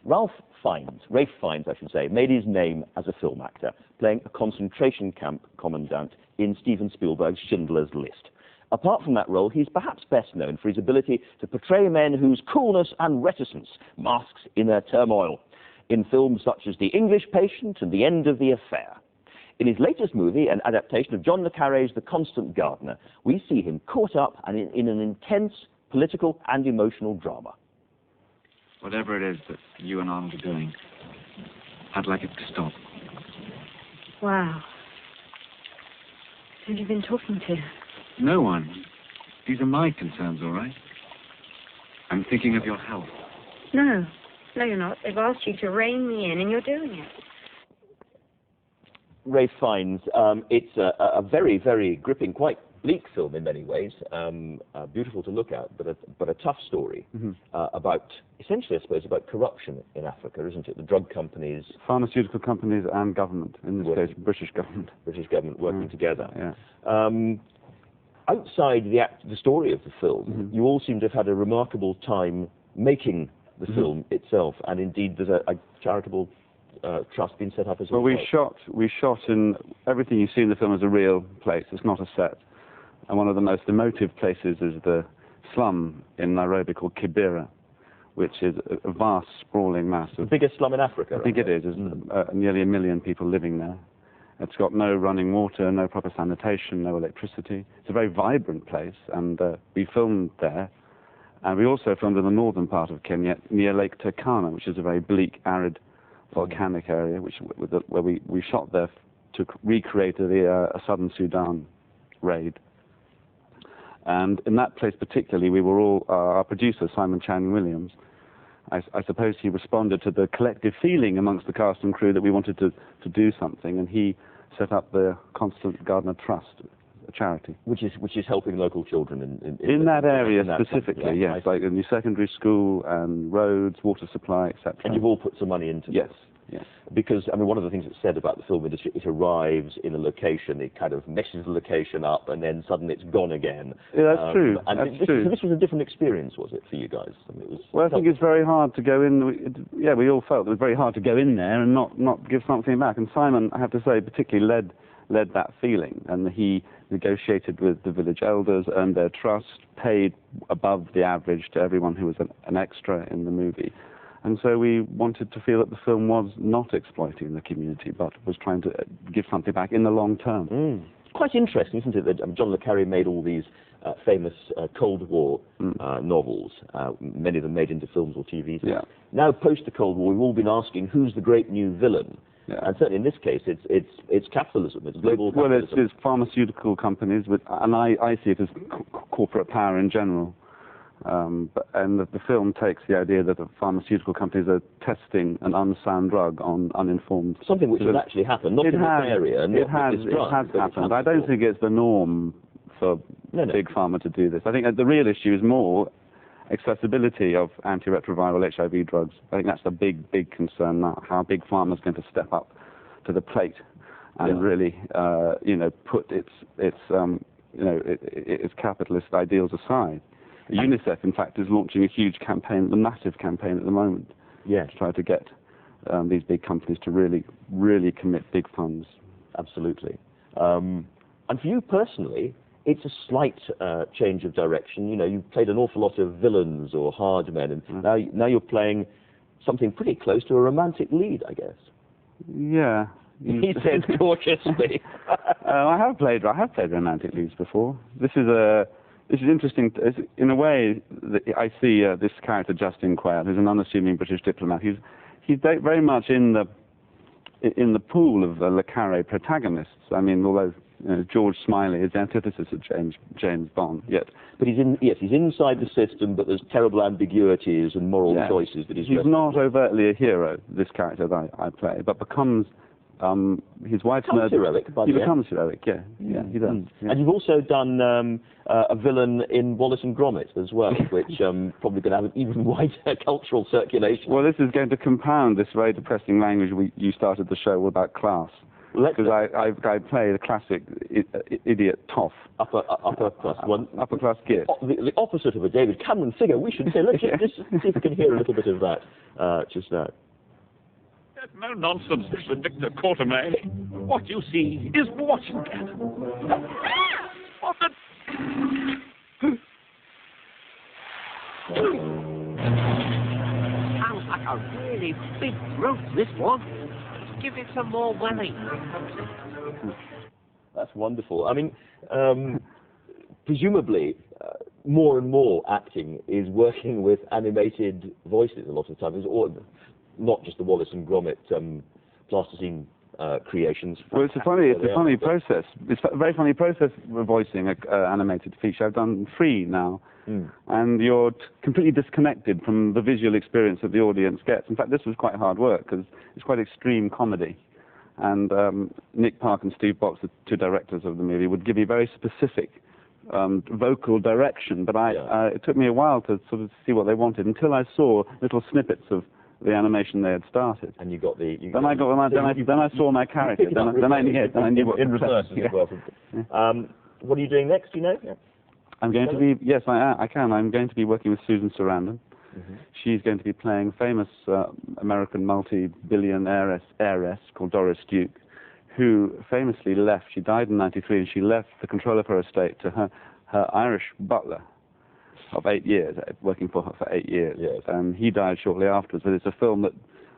Ralph Fiennes, I should say, made his name as a film actor, playing a concentration camp commandant in Steven Spielberg's Schindler's List. Apart from that role, he's perhaps best known for his ability to portray men whose coolness and reticence masks inner turmoil, in films such as The English Patient and The End of the Affair. In his latest movie, an adaptation of John le Carré's The Constant Gardener, we see him caught up in an intense political and emotional drama. Whatever it is that you and Arnold are doing, I'd like it to stop. Wow. Who have you been talking to? No one. These are my concerns, all right? I'm thinking of your health. No. No, you're not. They've asked you to rein me in, and you're doing it. Ralph Fiennes, it's a very, very gripping, quite bleak film in many ways, beautiful to look at, but a tough story about, essentially, I suppose, about corruption in Africa, isn't it? The drug companies... Pharmaceutical companies and government, in this case, British government. British government working together. Yeah. Outside the story of the film, you all seem to have had a remarkable time making the film itself, and indeed there's a charitable trust been set up as well. Well, we shot in everything you see in the film is a real place. It's not a set. And one of the most emotive places is the slum in Nairobi called Kibera, which is a vast, sprawling mass. The biggest slum in Africa. I think it is. There's nearly 1 million people living there. It's got no running water, no proper sanitation, no electricity. It's a very vibrant place, and we filmed there. And we also filmed in the northern part of Kenya, near Lake Turkana, which is a very bleak, arid, volcanic area, where we shot there to recreate a southern Sudan raid. And in that place particularly, we were all, our producer, Simon Channing Williams, I suppose he responded to the collective feeling amongst the cast and crew that we wanted to do something, and he set up the Constant Gardener Trust, a charity. Which is helping local children in that area specifically, yes, like in the secondary school and roads, water supply, etc. And you've all put some money into this. Yes. Because, I mean, one of the things that's said about the film industry, it arrives in a location, it kind of meshes the location up, and then suddenly it's gone again. Yeah, that's true. And that's true. So this was a different experience, was it, for you guys? I mean, I think it's very hard to go in. We all felt it was very hard to go in there and not give something back. And Simon, I have to say, particularly led that feeling, and he negotiated with the village elders, earned their trust, paid above the average to everyone who was an extra in the movie. And so we wanted to feel that the film was not exploiting the community, but was trying to give something back in the long term. Quite interesting, isn't it, that John le Carré made all these famous Cold War novels, many of them made into films or TV series. Yeah. Now, post the Cold War, we've all been asking, who's the great new villain? Yeah. And certainly in this case, it's capitalism, it's global capitalism. Well, it's pharmaceutical companies, and I see it as corporate power in general. And the film takes the idea that the pharmaceutical companies are testing an unsound drug on uninformed... Something which has actually happened, not in this area. It has happened. I don't think it's the norm for Big Pharma to do this. I think the real issue is more accessibility of antiretroviral HIV drugs. I think that's the big concern now, how Big Pharma is going to step up to the plate and really, put its capitalist ideals aside. UNICEF, in fact, is launching a huge campaign, a massive campaign at the moment, to try to get these big companies to really commit big funds. Absolutely. And for you personally, it's a slight change of direction. You know, you've played an awful lot of villains or hard men, and now you're playing something pretty close to a romantic lead, I guess. Yeah. He said cautiously. I have played romantic leads before. This is interesting. In a way, I see this character, Justin Quayle, who's an unassuming British diplomat. He's very much in the pool of le Carré protagonists. I mean, although George Smiley is the antithesis of James Bond, yet. But he's inside the system, but there's terrible ambiguities and moral choices that he's not overtly a hero, this character that I play, but becomes his wife's murder. He becomes heroic, he does. And you've also done a villain in Wallace and Gromit as well, which probably going to have an even wider cultural circulation. Well, this is going to compound this very depressing language you started the show about class. Because I play the classic idiot toff. Upper class one. Upper class git. The opposite of a David Cameron figure, we should say. Let's just see if we can hear a little bit of that. just now. No nonsense, Mr. Victor Quatermain. What you see is what you get. What the... Sounds like a really big growth, this one. Give it some more welling. That's wonderful. I mean, presumably, more and more acting is working with animated voices a lot of the time. Or not just the Wallace and Gromit plasticine creations. Well, it's a funny process. It's a very funny process of voicing an animated feature. I've done 3 now, and you're completely disconnected from the visual experience that the audience gets. In fact, this was quite hard work because it's quite extreme comedy. And Nick Park and Steve Box, the 2 directors of the movie, would give you very specific vocal direction. But it took me a while to sort of see what they wanted until I saw little snippets of the animation they had started. And you got the... Then I saw my character. Then I knew what... In reverse, as it were. What are you doing next, do you know? Yeah. I'm going to be... Yes, I can. I'm going to be working with Susan Sarandon. She's going to be playing famous American multi-billion heiress called Doris Duke, who famously left. She died in '93, and she left the control of her estate to her Irish butler of 8 years, working for her for 8 years. Yes. And he died shortly afterwards. But it's a film that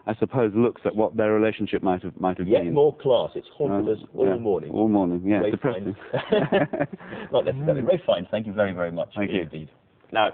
I suppose looks at what their relationship might have Yet been. more class. It's haunted us all morning. All morning. Yeah, Ray depressing. Not necessarily. Ray Fiennes, thank you very, very much. Thank you. Indeed. Now,